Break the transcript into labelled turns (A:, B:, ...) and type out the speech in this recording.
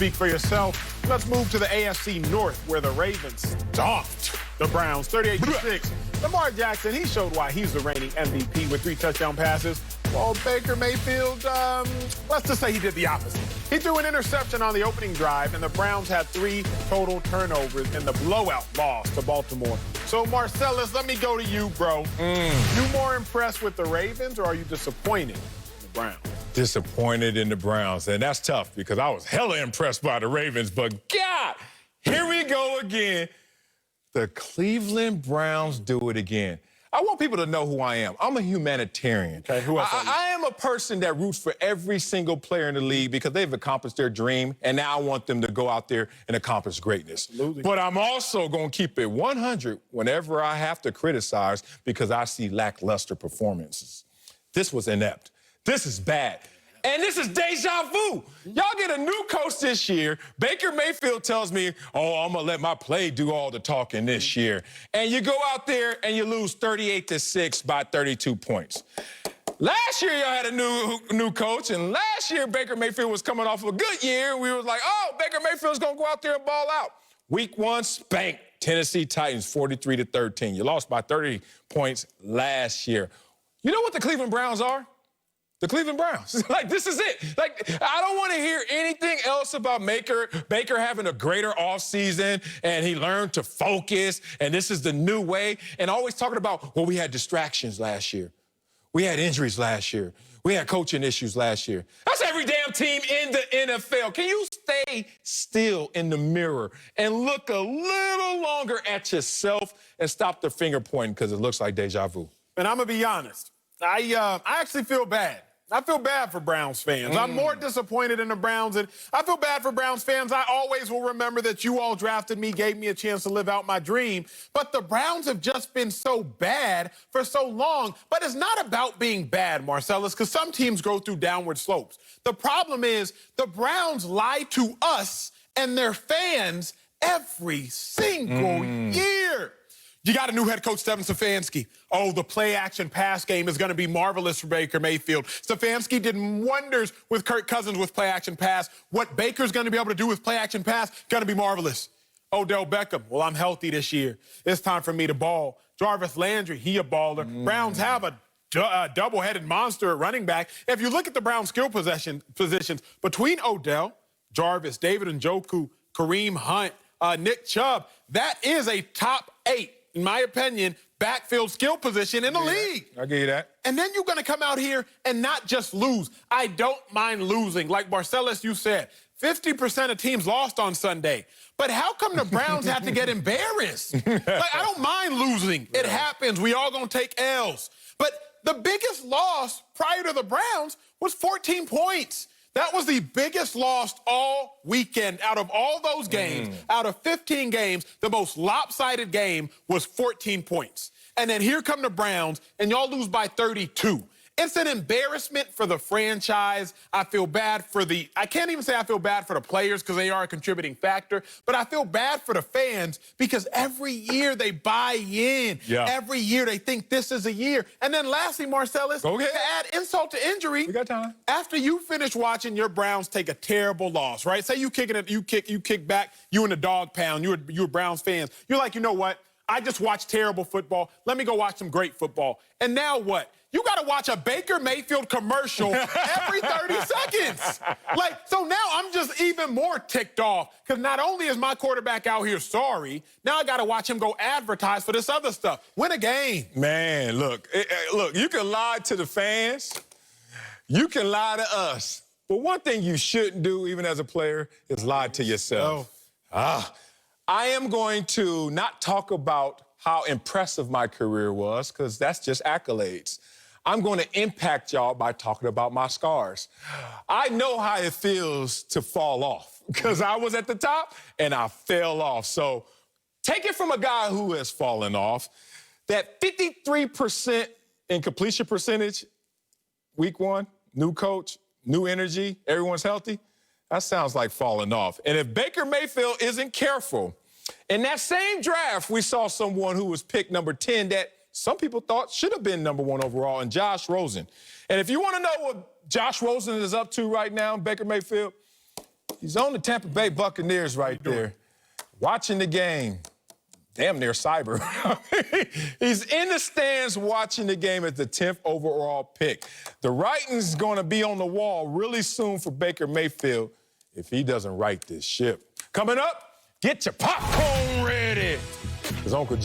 A: Speak for yourself. Let's move to the AFC North, where the Ravens stomped the Browns 38-6. Lamar Jackson, he showed why he's the reigning MVP with 3 touchdown passes. While Baker Mayfield, let's just say he did the opposite. He threw an interception on the opening drive, and the Browns had 3 total turnovers in the blowout loss to Baltimore. So, Marcellus, let me go to you, bro. You more impressed with the Ravens, or are you disappointed in the Browns?
B: Disappointed in the Browns, and that's tough because I was hella impressed by the Ravens, but God, here we go again. The Cleveland Browns do it again. I want people to know who I am. I'm a humanitarian.
A: Okay, who else
B: I am a person that roots for every single player in the league because they've accomplished their dream, and now I want them to go out there and accomplish greatness.
A: Absolutely.
B: But I'm also going to keep it 100 whenever I have to criticize because I see lackluster performances. This was inept. This is bad. And this is deja vu. Y'all get a new coach this year. Baker Mayfield tells me, oh, I'm going to let my play do all the talking this year. And you go out there and you lose 38-6 by 32 points. Last year, y'all had a new coach, and last year, Baker Mayfield was coming off of a good year. We were like, oh, Baker Mayfield's going to go out there and ball out. Week 1, spank Tennessee Titans 43-13. You lost by 30 points last year. You know what the Cleveland Browns are? The Cleveland Browns. Like, this is it. Like, I don't want to hear anything else about Baker having a greater offseason, and he learned to focus, and this is the new way. And always talking about, well, we had distractions last year. We had injuries last year. We had coaching issues last year. That's every damn team in the NFL. Can you stay still in the mirror and look a little longer at yourself and stop the finger pointing because it looks like deja vu?
A: And I'm going to be honest. I actually feel bad. I feel bad for Browns fans. I'm more disappointed in the Browns, and I feel bad for Browns fans. I always will remember that you all drafted me, gave me a chance to live out my dream. But the Browns have just been so bad for so long. But it's not about being bad, Marcellus, because some teams go through downward slopes. The problem is the Browns lie to us and their fans every single year. You got a new head coach, Stephen Stefanski. Oh, the play-action pass game is going to be marvelous for Baker Mayfield. Stefanski did wonders with Kirk Cousins with play-action pass. What Baker's going to be able to do with play-action pass, going to be marvelous. Odell Beckham, well, I'm healthy this year. It's time for me to ball. Jarvis Landry, he a baller. Browns have a double-headed monster at running back. If you look at the Browns' skill positions, between Odell, Jarvis, David Njoku, Kareem Hunt, Nick Chubb, that is a top 8. In my opinion, backfield skill position in the league.
B: I'll give you that.
A: And then you're going to come out here and not just lose. I don't mind losing. Like Marcellus, you said, 50% of teams lost on Sunday. But how come the Browns have to get embarrassed? Like, I don't mind losing. It happens. We all going to take L's. But the biggest loss prior to the Browns was 14 points. That was the biggest loss all weekend. Out of all those games, out of 15 games, the most lopsided game was 14 points. And then here come the Browns, and y'all lose by 32. It's an embarrassment for the franchise. I feel bad for I can't even say I feel bad for the players because they are a contributing factor, but I feel bad for the fans because every year they buy in.
B: Yeah.
A: Every year they think this is a year. And then lastly, Marcellus,
B: Go ahead.
A: to add insult to injury,
B: We got time.
A: after you finish watching your Browns take a terrible loss, right? Say you kick back, you in the dog pound, you were Browns fans. You're like, you know what? I just watched terrible football. Let me go watch some great football. And now what? You got to watch a Baker Mayfield commercial every 30 seconds. Like, so now I'm just even more ticked off because not only is my quarterback out here sorry, now I got to watch him go advertise for this other stuff. Win a game.
B: Man, look, you can lie to the fans. You can lie to us. But one thing you shouldn't do, even as a player, is lie to yourself. I am going to not talk about how impressive my career was, because that's just accolades. I'm going to impact y'all by talking about my scars. I know how it feels to fall off, because I was at the top and I fell off. So take it from a guy who has fallen off. That 53% in completion percentage, week 1, new coach, new energy, everyone's healthy. That sounds like falling off. And if Baker Mayfield isn't careful, in that same draft, we saw someone who was picked number 10 that some people thought should have been number 1 overall, and Josh Rosen. And if you want to know what Josh Rosen is up to right now, Baker Mayfield, He's on the Tampa Bay Buccaneers right there, watching the game. Damn near cyber. He's in the stands watching the game at the 10th overall pick. The writing's going to be on the wall really soon for Baker Mayfield if he doesn't right this ship. Coming up, get your popcorn ready, because Uncle